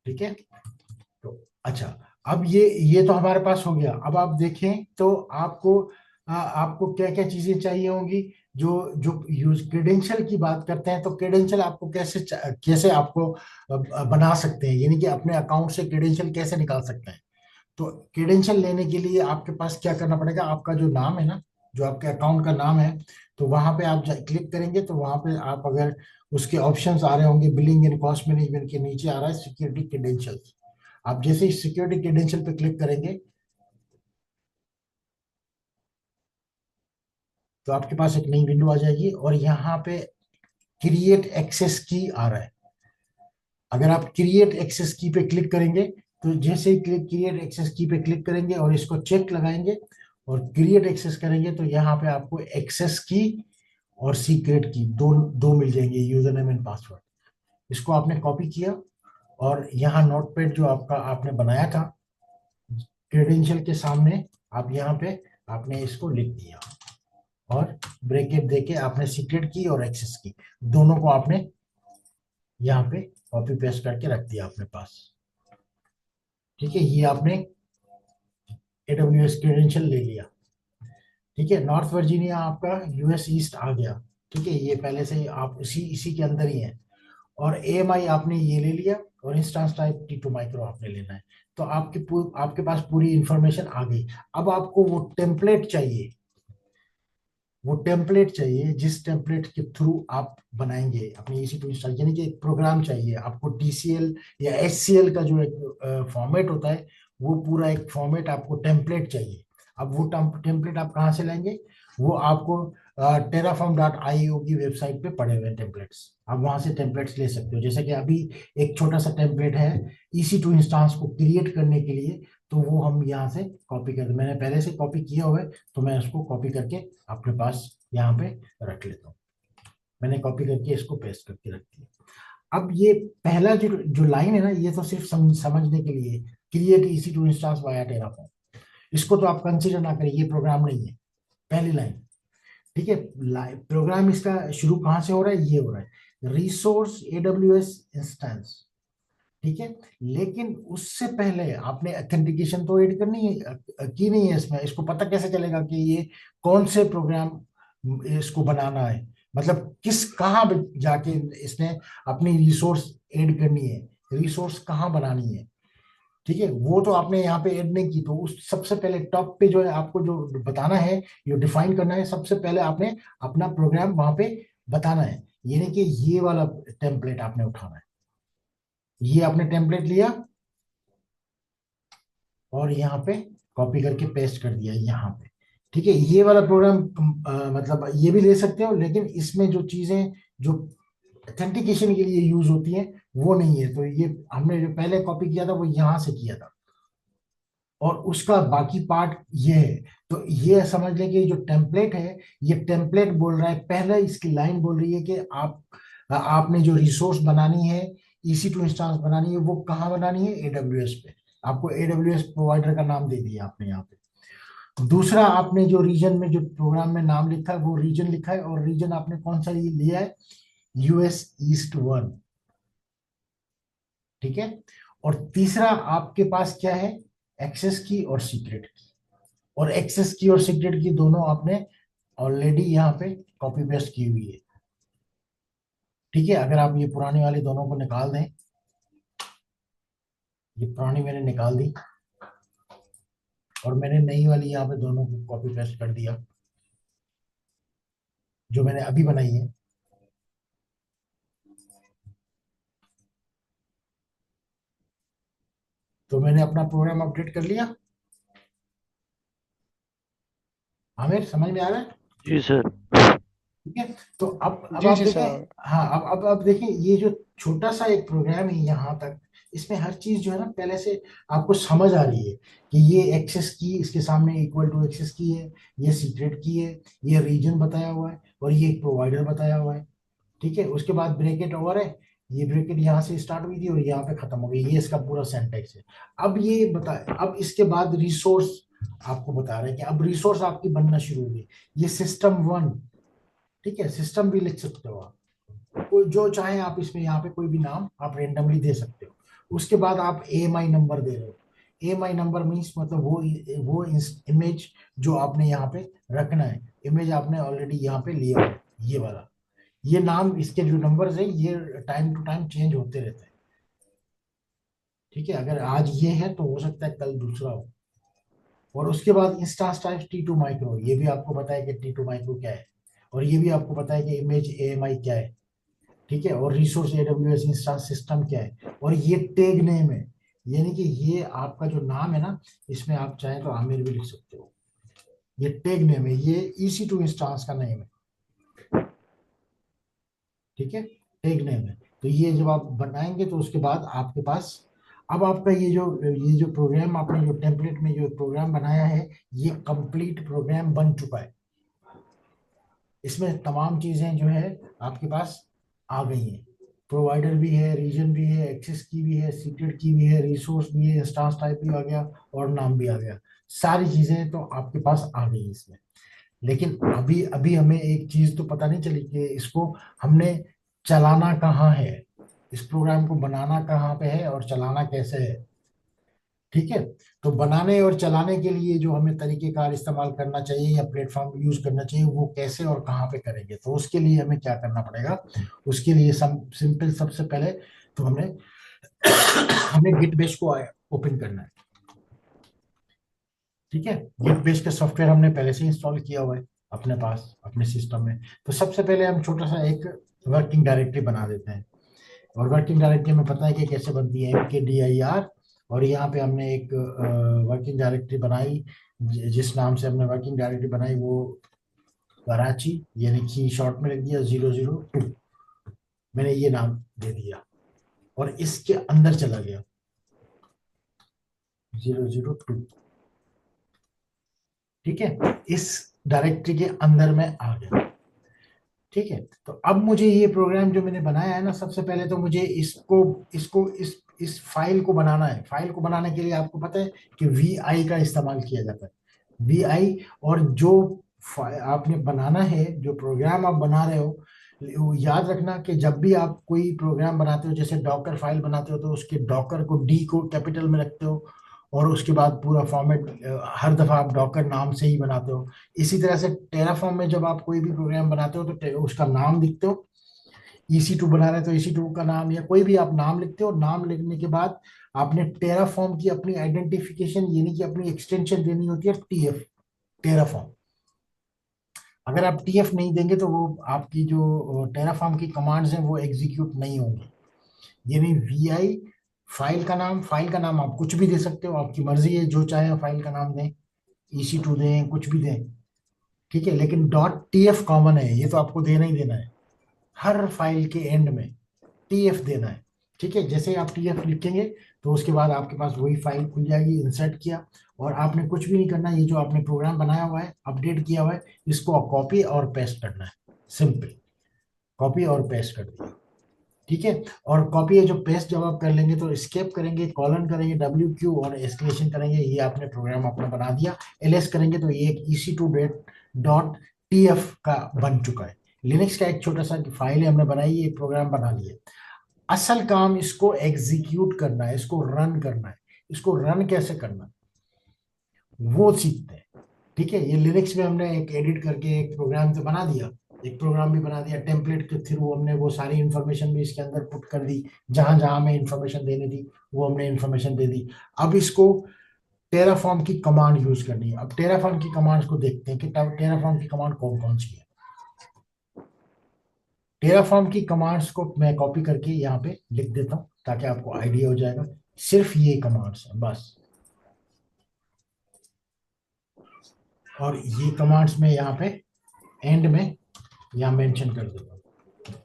ठीक है, तो अच्छा, अब ये तो हमारे पास हो गया। अब आप देखें तो आपको क्या क्या चीजें चाहिए होंगी। जो जो यूज क्रेडेंशियल की बात करते हैं, तो क्रेडेंशियल आपको कैसे आपको बना सकते हैं, यानी कि अपने अकाउंट से क्रेडेंशियल कैसे निकाल सकते हैं। तो क्रेडेंशियल लेने के लिए आपके पास क्या करना पड़ेगा, आपका जो नाम है ना, जो आपके अकाउंट का नाम है, तो वहां पे आप क्लिक करेंगे तो वहां पे आप अगर उसके ऑप्शंस आ रहे होंगे, बिलिंग एंड कॉस्ट मैनेजमेंट के नीचे आ रहा है सिक्योरिटी क्रेडेंशियल्स। आप जैसे ही सिक्योरिटी क्रेडेंशियल पे क्लिक करेंगे तो आपके पास एक नई विंडो आ जाएगी, और यहाँ पे क्रिएट एक्सेस की आ रहा है। अगर आप क्रिएट एक्सेस की पे क्लिक करेंगे, तो जैसे ही क्रिएट एक्सेस की पे क्लिक करेंगे और इसको चेक लगाएंगे और क्रिएट एक्सेस करेंगे, तो यहाँ पे आपको एक्सेस की और सीक्रेट की दो दो मिल जाएंगे, यूजर नेम एंड पासवर्ड। इसको आपने कॉपी किया और यहाँ नोटपैड जो आपका आपने बनाया था क्रेडेंशियल के सामने, आप यहाँ पे आपने इसको लिख दिया, और ब्रेकेट देके आपने सीक्रेट की और एक्सेस की दोनों को आपने यहाँ पे कॉपी पेस्ट करके रख दिया अपने पास। ठीक है, ये आपने AWS क्रेडेंशियल ले लिया। ठीक है, नॉर्थ वर्जीनिया आपका यूएस ईस्ट आ गया। ठीक है, ये पहले से ही आप इसी के अंदर ही है। और AMI आपने ये ले लिया, और इंस्टांस टाइप टी2 माइक्रो आपने लेना है। तो आपके पास पूरी इंफॉर्मेशन आ गई। अब आपको वो टेम्पलेट चाहिए जिस टेम्पलेट के थ्रू आप बनाएंगे अपने EC2 इंस्टॉल, यानी कि एक प्रोग्राम चाहिए आपको। TCL या SCL का जो एक फॉर्मेट होता है, वो पूरा एक फॉर्मेट आपको टेम्पलेट चाहिए। अब वो टेम्पलेट आप कहाँ से लेंगे, वो आपको terraform.io की वेबसाइट पे पड़े हुए हैं टेम्पलेट्स, आप वहां से टेम्पलेट्स ले सकते हो। जैसे कि अभी एक छोटा सा टेम्पलेट है EC2 इंस्टांस को क्रिएट करने के लिए, तो वो हम यहाँ से कॉपी कर, मैंने पहले से कॉपी किया हुआ है, तो मैं उसको कॉपी करके अपने पास यहाँ पे रख लेता हूँ। मैंने कॉपी करके इसको पेस्ट करके रख दिया। अब ये पहला जो जो लाइन है ना, ये तो सिर्फ समझने के लिए, create EC2 instance via Terraform, इसको तो आप कंसीडर ना करें, ये प्रोग्राम नहीं है, पहली लाइन। ठीक है, प्रोग्राम इसका शुरू कहाँ से हो रहा है, ये हो रहा है रिसोर्स AWS इंस्टेंस। ठीक है, लेकिन उससे पहले आपने ऑथेंटिकेशन तो ऐड करनी है, की नहीं है इसमें। इसको पता कैसे चलेगा कि ये कौन से प्रोग्राम इसको बनाना है, मतलब किस कहाँ जाके इसने अपनी रिसोर्स ऐड करनी है, रिसोर्स कहाँ बनानी है। ठीक है, वो तो आपने यहाँ पे ऐड नहीं की, तो उस सबसे पहले टॉप पे जो है आपको जो बताना है, जो डिफाइन करना है, सबसे पहले आपने अपना प्रोग्राम वहां पे बताना है। ये नहीं कि ये वाला टेम्पलेट आपने उठाना है। ये आपने टेम्पलेट लिया और यहाँ पे कॉपी करके पेस्ट कर दिया यहाँ पे। ठीक है, ये वाला प्रोग्राम मतलब ये भी ले सकते हो, लेकिन इसमें जो चीजें जो ऑथेंटिकेशन के लिए यूज होती हैं वो नहीं है। तो ये हमने जो पहले कॉपी किया था वो यहाँ से किया था, और उसका बाकी पार्ट ये है। तो ये समझ लें कि जो टेम्पलेट है, ये टेम्पलेट बोल रहा है, पहले इसकी लाइन बोल रही है कि आपने जो रिसोर्स बनानी है, EC2 इंस्टांस बनानी है, वो कहाँ बनानी है, AWS पे। आपको AWS प्रोवाइडर का नाम दे दिया आपने यहाँ पे। दूसरा, आपने जो रीजन में जो प्रोग्राम में नाम लिखा है वो रीजन लिखा है, और रीजन आपने कौन सा लिया है, US East 1। ठीक है, और तीसरा आपके पास क्या है, एक्सेस की और सीक्रेट की। और एक्सेस की और सीक्रेट की दोनों आपने ऑलरेडी यहाँ पे कॉपी पेस्ट की हुई है। ठीक है, अगर आप ये पुरानी वाली दोनों को निकाल दें, ये पुरानी मैंने निकाल दी और मैंने नई वाली यहाँ पे दोनों को कॉपी पेस्ट कर दिया, जो मैंने अभी बनाई है। तो मैंने अपना प्रोग्राम अपडेट कर लिया। आमिर, समझ में आ रहा है?
जी सर।
ठीक है, तो अब
जी
आप
जी
देखें।
सर।
हाँ, अब देखें, ये जो छोटा सा एक प्रोग्राम है यहाँ तक, इसमें हर चीज जो है ना पहले से आपको समझ आ रही है कि ये एक्सेस की इसके सामने इक्वल टू एक्सेस की है, ये सीक्रेट की है, ये रीजन बताया हुआ है, और ये एक प्रोवाइडर बताया हुआ है। ठीक है, उसके बाद ब्रैकेट ओवर है, ये ब्रैकेट यहाँ से स्टार्ट हुई थी और यहाँ पे खत्म हो गई, ये इसका पूरा सेंटेक्स है। अब ये बता, अब इसके बाद रिसोर्स आपको बता रहे हैं कि अब रिसोर्स आपकी बनना शुरू हो गई। ये सिस्टम 1। ठीक है, सिस्टम भी लिख सकते हो आप, कोई जो चाहे आप इसमें यहाँ पे कोई भी नाम आप रेंडमली दे सकते हो। उसके बाद आप AMI नंबर दे रहे हो। AMI नंबर मीन्स मतलब वो इमेज जो आपने यहाँ पे रखना है, इमेज आपने ऑलरेडी यहाँ पे लिया हुआ है, ये वाला। ये नाम, इसके जो नंबर्स है ये टाइम टू टाइम चेंज होते रहते हैं। ठीक है, अगर आज ये है तो हो सकता है कल दूसरा हो। और उसके बाद इंस्टांस टाइप्स T2 माइक्रो, ये भी आपको पता है कि T2 माइक्रो क्या है, और ये भी आपको पता है कि इमेज AMI क्या है। ठीक है, और रिसोर्स AWS इंस्टांस सिस्टम क्या है, और ये टैग नेम है, यानी कि ये आपका जो नाम है ना, इसमें आप चाहें तो आमिर भी लिख सकते हो। ये टैग नेम है, ये EC2 इंस्टांस का नेम है। ठीक है, टैग नेम है। तो ये जब आप बनाएंगे तो उसके बाद आपके पास, अब आपका ये जो प्रोग्राम आपने जो टेम्पलेट में जो प्रोग्राम बनाया है, ये कंप्लीट प्रोग्राम बन चुका है। इसमें तमाम चीजें जो है आपके पास आ गई हैं। प्रोवाइडर भी है, रीजन भी है, एक्सेस की भी है, सीक्रेट की भी है, रिसोर्स भी है, इंस्टांस टाइप भी आ गया, और नाम भी आ गया। सारी चीजें तो आपके पास आ गई इसमें। लेकिन अभी अभी हमें एक चीज तो पता नहीं चली कि इसको हमने चलाना कहाँ है, इस प्रोग्राम को बनाना कहाँ पे है और चलाना कैसे है। ठीक है, तो बनाने और चलाने के लिए जो हमें तरीकेकार इस्तेमाल करना चाहिए या प्लेटफॉर्म यूज करना चाहिए, वो कैसे और कहाँ पे करेंगे, तो उसके लिए हमें क्या करना पड़ेगा। उसके लिए सिंपल, सबसे पहले तो हमें हमें गिट बेस को ओपन करना है। ठीक है, गिट बेस का सॉफ्टवेयर हमने पहले से इंस्टॉल किया हुआ है अपने पास अपने सिस्टम में। तो सबसे पहले हम छोटा सा एक वर्किंग डायरेक्टरी बना देते हैं, और वर्किंग डायरेक्टरी में पता है कि कैसे बनती है, MKDIR। और यहाँ पे हमने एक वर्किंग डायरेक्टरी बनाई, जिस नाम से हमने वर्किंग डायरेक्टरी बनाई वो कराची, यानी कि शॉर्ट में लिख दिया 002, मैंने ये नाम दे दिया, और इसके अंदर चला गया 002। ठीक है, इस डायरेक्टरी के अंदर में आ गया। ठीक है, तो अब मुझे ये प्रोग्राम जो मैंने बनाया है ना, सबसे पहले तो मुझे इसको इसको इस फाइल को बनाना है। फाइल को बनाने के लिए आपको पता है कि वी आई का इस्तेमाल किया जाता है। वी आई, और जो आपने बनाना है, जो प्रोग्राम आप बना रहे हो, वो याद रखना कि जब भी आप कोई प्रोग्राम बनाते हो, जैसे डॉकर फाइल बनाते हो, तो उसके डॉकर को डी को कैपिटल में रखते हो, और उसके बाद पूरा फॉर्मेट हर दफा आप डॉकर नाम से ही बनाते हो। इसी तरह से टेराफॉर्म में जब आप कोई भी प्रोग्राम बनाते हो तो उसका नाम लिखते हो। EC2 बना रहे हो तो EC2 का नाम, या कोई भी आप नाम लिखते हो। नाम लिखने के बाद आपने टेराफॉर्म की अपनी आइडेंटिफिकेशन, यानी कि अपनी एक्सटेंशन देनी होती है, TF, टेराफॉर्म। अगर आप TF नहीं देंगे तो वो आपकी जो टेराफॉर्म की कमांड्स हैं वो एग्जीक्यूट नहीं होंगी। यानी VI, फाइल का नाम आप कुछ भी दे सकते हो, आपकी मर्जी है, जो चाहे फाइल का नाम दें, EC2 दें, कुछ भी दें, ठीक है। लेकिन .tf कॉमन है, ये तो आपको देना ही देना है। हर फाइल के एंड में TF देना है, ठीक है। जैसे ही आप TF लिखेंगे तो उसके बाद आपके पास वही फाइल खुल जाएगी। इंसर्ट किया, और आपने कुछ भी नहीं करना। ये जो आपने प्रोग्राम बनाया हुआ है, अपडेट किया हुआ है, इसको कॉपी और पेस्ट करना है। सिंपल, कॉपी और पेस्ट कर दिया, ठीक है। और कॉपी है जो पेस्ट जब आप कर लेंगे तो स्केप करेंगे, कॉलन करेंगे, WQ और एस्केलेशन करेंगे, ये आपने प्रोग्राम अपना बना दिया। LS करेंगे तो ये एक EC2 डॉट TF का बन चुका है। लिनक्स का एक छोटा सा फाइल है, हमने बनाई, एक प्रोग्राम बना लिया। असल काम इसको एग्जीक्यूट करना है, इसको रन करना है। इसको रन कैसे करना है वो सीखते हैं, ठीक है। ये लिनक्स में हमने एक एडिट करके एक प्रोग्राम तो बना दिया, एक प्रोग्राम भी बना दिया। टेम्पलेट के थ्रू हमने वो सारी इंफॉर्मेशन भी इसके अंदर पुट कर दी, जहां जहां हमें इंफॉर्मेशन देनी थी वो हमने इंफॉर्मेशन दे दी। अब इसको टेराफॉर्म की कमांड यूज करनी है। अब टेराफॉर्म की कमांड्स को देखते हैं कि टेराफॉर्म की कमांड कौन कौन सी है। टेराफॉर्म की कमांड्स को मैं कॉपी करके यहाँ पे लिख देता हूँ ताकि आपको आइडिया हो जाएगा। सिर्फ ये कमांड्स हैं बस, और ये कमांड्स में यहाँ पे एंड में यहाँ मेंशन कर देता हूँ।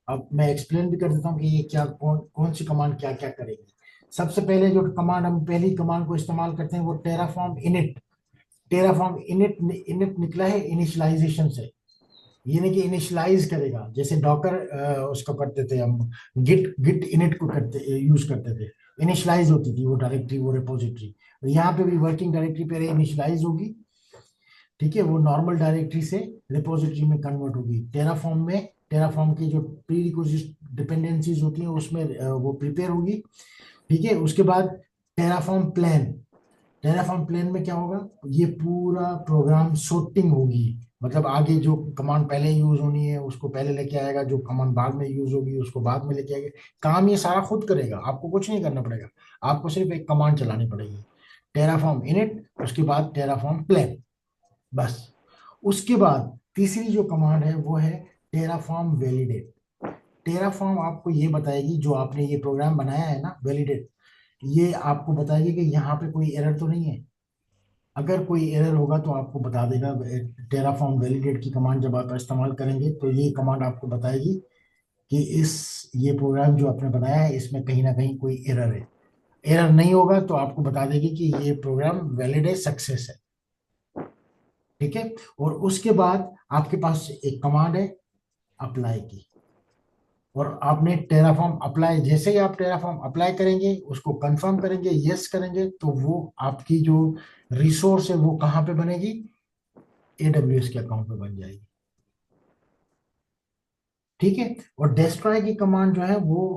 अब मैं एक्सप्लेन भी कर देता हूँ कि ये क्या, कौन कौन सी कमांड क्या क्या करेगी। सबसे पहले जो कमांड, हम पहली कमांड को इस्तेमाल करते हैं वो Terraform init. Terraform init, init निकला है इनिशियलाइजेशन से, यानी कि इनिशियलाइज करेगा। जैसे डॉकर उसको करते थे हम, गिट गिट इनिट को करते यूज करते थे, इनिशियलाइज होती थी वो डायरेक्टरी, वो रिपोजिटरी। यहाँ पे भी वर्किंग डायरेक्टरी पहले इनिशियलाइज होगी, ठीक है। वो नॉर्मल डायरेक्टरी से रिपोजिटरी में कन्वर्ट होगी। टेराफॉर्म में, टेराफॉर्म की जो प्री डिपेंडेंसीज होती हैं उसमें वो प्रिपेयर होगी, ठीक है। उसके बाद टेराफॉर्म प्लान, टेराफॉर्म प्लेन में क्या होगा, ये पूरा प्रोग्राम शॉर्टिंग होगी। मतलब आगे जो कमांड पहले यूज होनी है उसको पहले लेके आएगा, जो कमांड बाद में यूज होगी उसको बाद में लेके आएगा। काम ये सारा खुद करेगा, आपको कुछ नहीं करना पड़ेगा। आपको सिर्फ एक कमांड चलानी पड़ेगी, टेराफॉर्म इनिट, उसके बाद टेराफॉर्म प्लेन, बस। उसके बाद तीसरी जो कमांड है वो है टेराफॉर्म वैलिडेट। टेराफॉर्म आपको ये बताएगी, जो आपने ये प्रोग्राम बनाया है ना, वैलिडेट, ये आपको बताएगी कि यहाँ पे कोई एरर तो नहीं है। अगर कोई एरर होगा तो आपको बता देगा। टेराफॉर्म वैलिडेट की कमांड जब आप इस्तेमाल करेंगे तो ये कमांड आपको बताएगी कि इस ये प्रोग्राम जो आपने बनाया है इसमें कहीं ना कहीं कोई एरर है। एरर नहीं होगा तो आपको बता देगी कि ये प्रोग्राम वैलिड है, सक्सेस है, ठीक है। और उसके बाद आपके पास एक कमांड है अप्लाई की, और आपने टेराफॉर्म अप्लाई, जैसे ही आप टेराफॉर्म अप्लाई करेंगे, उसको कंफर्म करेंगे, यस करेंगे, तो वो आपकी जो रिसोर्स है वो कहाँ पे बनेगी, AWS के अकाउंट पे बन जाएगी, ठीक है। और डेस्ट्रॉय की कमांड जो है वो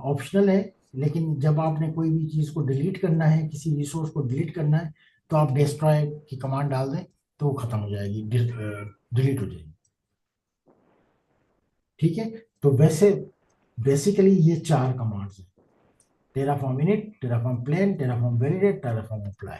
ऑप्शनल है, लेकिन जब आपने कोई भी चीज को डिलीट करना है, किसी रिसोर्स को डिलीट करना है, तो आप डेस्ट्रॉय की कमांड डाल दें तो वो खत्म हो जाएगी, डिलीट हो जाएगी, ठीक है। तो वैसे बेसिकली ये चार कमांड्स हैं, Terraform init, Terraform plan, Terraform validate, Terraform apply,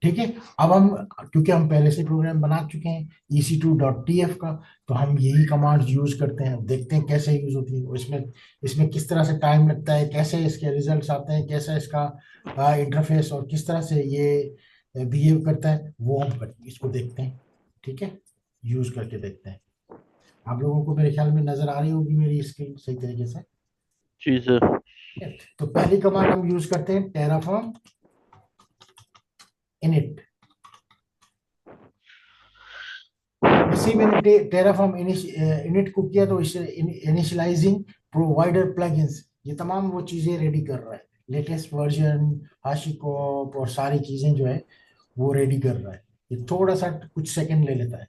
ठीक है। अब हम, क्योंकि हम पहले से प्रोग्राम बना चुके हैं EC2.tf का, तो हम यही कमांड्स यूज करते हैं, देखते हैं कैसे यूज होती है। इसमें इसमें किस तरह से टाइम लगता है, कैसे इसके रिजल्ट्स आते हैं, कैसा इसका इंटरफेस और किस तरह से ये बिहेव करता है, वो हम इसको देखते हैं, ठीक है। यूज करके देखते हैं। आप लोगों को मेरे ख्याल में नजर आ रही होगी मेरी स्क्रीन सही तरीके से,
जी सर।
ठीक है। तो पहली कमांड हम यूज करते हैं टेराफॉर्म इनिट, जैसे ही मैंने टेराफॉर्म इनिट को किया तो इसे इनिशियलाइजिंग प्रोवाइडर प्लगइन्स, ये तमाम वो चीजें रेडी कर रहा है, लेटेस्ट वर्जन, हाशिकोप और सारी चीजें जो है वो रेडी कर रहा है। ये थोड़ा सा कुछ सेकंड ले लेता है।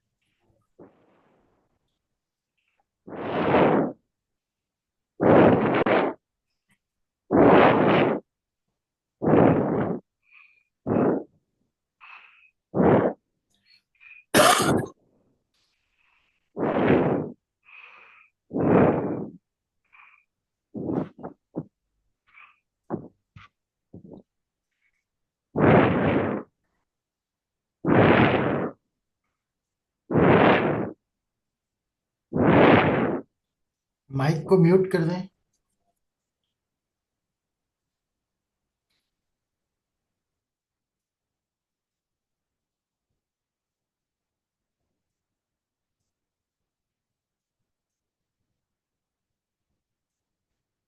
माइक को म्यूट कर दें।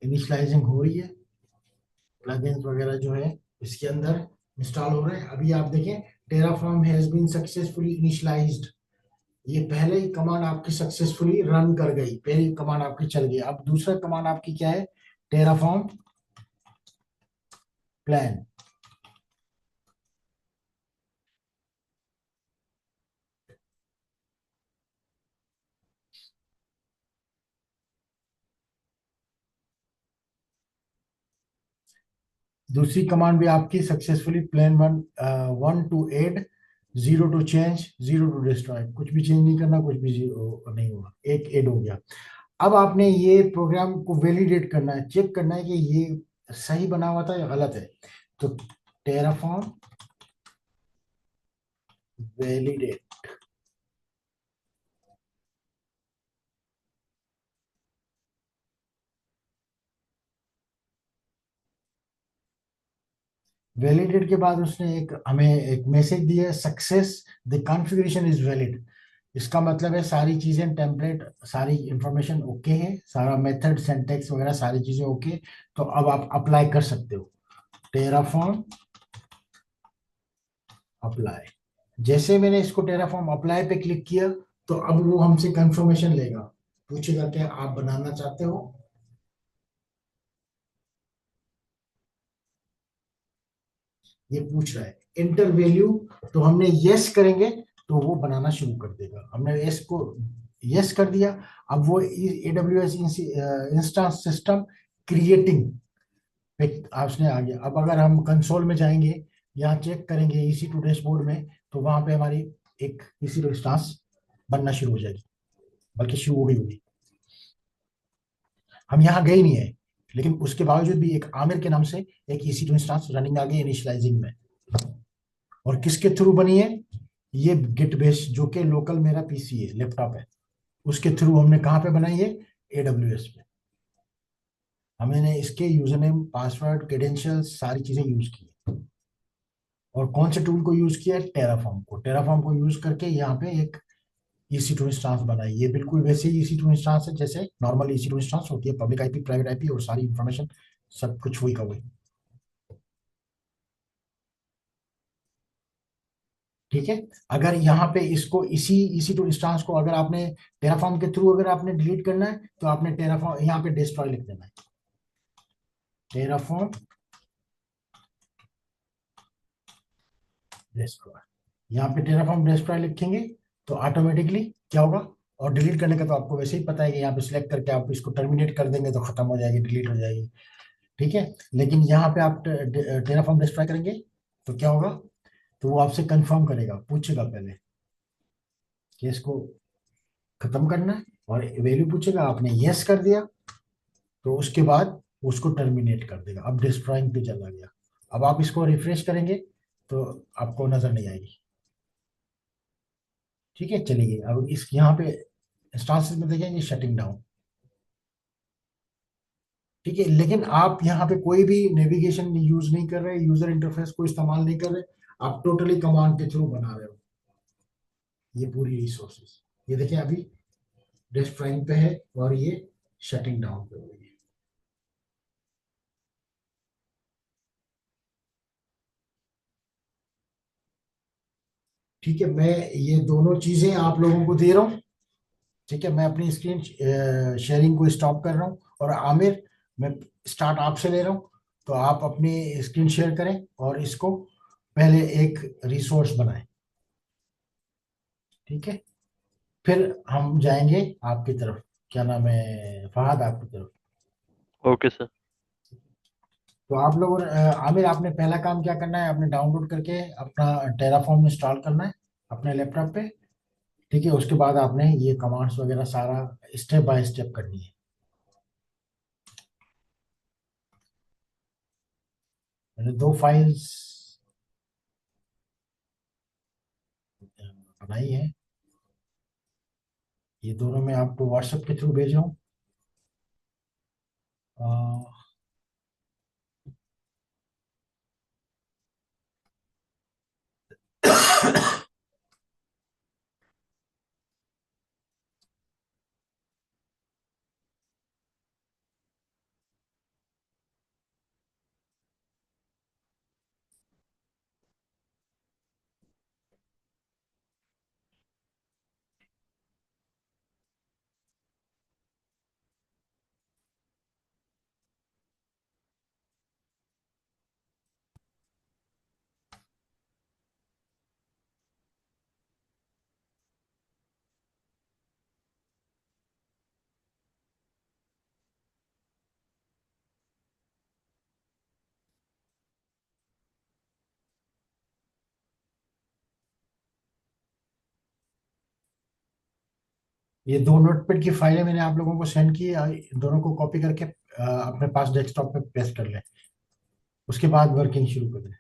इनिशियलाइजिंग हो रही है, प्लगइन्स वगैरह जो है इसके अंदर इंस्टॉल हो रहे हैं। अभी आप देखें, Terraform has been successfully initialized, ये पहले ही कमांड आपकी सक्सेसफुली रन कर गई, पहली कमांड आपकी चल गई। अब दूसरा कमांड आपकी क्या है, टेराफॉर्म प्लान। दूसरी कमांड भी आपकी successfully plan 1 to add, 0 to change, 0 to destroy, कुछ भी चेंज नहीं करना, कुछ भी जीरो नहीं होगा, एक ऐड हो गया। अब आपने ये प्रोग्राम को वैलिडेट करना है, चेक करना है कि ये सही बना हुआ था या गलत है। तो टेराफॉर्म वैलिडेट, वैलिडेट के बाद उसने हमें एक मैसेज दिया है, success, the configuration is valid. इसका मतलब है सारी चीजें, टेम्पलेट, सारी इंफॉर्मेशन ओके है, सारा मेथड, सिंटैक्स वगैरह सारी चीजें ओके। तो अब आप अप्लाई कर सकते हो, टेराफॉर्म अप्लाई। जैसे मैंने इसको टेराफॉर्म अप्लाई पे क्लिक किया तो अब वो हमसे कंफर्मेशन लेगा, पूछेगा क्या आप बनाना चाहते हो। ये पूछ रहा है इंटर वैल्यू, तो हमने यस करेंगे तो वो बनाना शुरू कर देगा। हमने यस को यस कर दिया। अब वो AWS इंस्टेंस सिस्टम क्रिएटिंग पे उसने आ गया। अब अगर हम कंसोल में जाएंगे, यहाँ चेक करेंगे EC2 डैशबोर्ड में, तो वहां पे हमारी एक EC2 इंस्टेंस बनना शुरू हो जाएगी, बल्कि शुरू हो गई होगी। हम यहाँ गए नहीं है, लेकिन उसके बावजूद भी एक आमिर के नाम से एक EC2 इंस्टेंस रनिंग आ गई इनिशियलाइजिंग में। और किसके थ्रू बनी है, ये गिट बेस, जो कि लोकल मेरा PC है, लैपटॉप है, उसके थ्रू हमने कहाँ पे बनाई है, AWS पे। हमने इसके यूजर नेम, पासवर्ड, क्रेडेंशियल्स सारी चीजें यूज की है। और कौन से टूल को यूज किया है, टेराफॉर्म को। टेराफॉर्म को यूज करके यहाँ पे एक EC2 इंस्टांस बनाई। ये बिल्कुल वैसे ही EC2 इंस्टांस है जैसे नॉर्मल EC2 इंस्टांस होती है, पब्लिक IP, प्राइवेट IP और सारी इंफॉर्मेशन सब कुछ वही का वही। ठीक है। अगर यहाँ पे इसको इसी EC2 इंस्टांस को अगर आपने टेराफॉर्म के थ्रू अगर आपने डिलीट करना है, तो आपने टेराफॉर्म यहाँ पे डिस्ट्रॉय लिख देना है, टेराफॉर्म डिस्ट्रॉय। यहाँ पे टेराफॉर्म डिस्ट्रॉय लिखेंगे तो ऑटोमेटिकली क्या होगा, और डिलीट करने का तो आपको वैसे ही पता है कि यहाँ पे सिलेक्ट करके आप इसको टर्मिनेट कर देंगे तो खत्म हो जाएगी, डिलीट हो जाएगी। ठीक है। लेकिन यहाँ पे आप टेराफॉर्म डिस्ट्रॉय करेंगे तो क्या होगा, तो वो आपसे कंफर्म करेगा, पूछेगा पहले कि इसको खत्म करना है, और वैल्यू पूछेगा, आपने यस कर दिया तो उसके बाद उसको टर्मिनेट कर देगा। अब डिस्ट्रॉइंग पे चला गया। अब आप इसको रिफ्रेश करेंगे तो आपको नजर नहीं आएगी। ठीक है, चलिए अब इस यहाँ पे इंस्टांसेस में देखेंगे शटिंग डाउन। ठीक है, लेकिन आप यहाँ पे कोई भी नेविगेशन यूज नहीं कर रहे, यूजर इंटरफेस को इस्तेमाल नहीं कर रहे, आप टोटली कमांड के थ्रू बना रहे हो ये पूरी रिसोर्सेस। ये देखिए अभी डिस्ट्रॉइंग पे है और ये शटिंग डाउन पे हो गई है। ठीक है, मैं ये दोनों चीजें आप लोगों को दे रहा हूँ। ठीक है, मैं अपनी स्क्रीन शेयरिंग को स्टॉप कर रहा हूँ, और आमिर, मैं स्टार्ट आपसे ले रहा हूँ। तो आप अपनी स्क्रीन शेयर करें और इसको पहले एक रिसोर्स बनाएं। ठीक है, फिर हम जाएंगे आपकी तरफ, क्या नाम है, फहद, आपकी तरफ।
Okay sir.
तो आप लोगों ने आमिर, आपने पहला काम क्या करना है, आपने डाउनलोड करके अपना टेराफॉर्म इंस्टॉल करना है अपने लैपटॉप पे। ठीक है, उसके बाद आपने ये कमांड्स वगैरह सारा स्टेप बाय स्टेप करनी है। मैंने दो फाइल्स बनाई है, ये दोनों मैं आपको व्हाट्सएप के थ्रू भेज रहा हूँ। अ, ये दो नोटपैड की फाइलें मैंने आप लोगों को सेंड की है, इन दोनों को कॉपी करके अपने पास डेस्कटॉप पे पेस्ट कर लें, उसके बाद वर्किंग शुरू कर दें।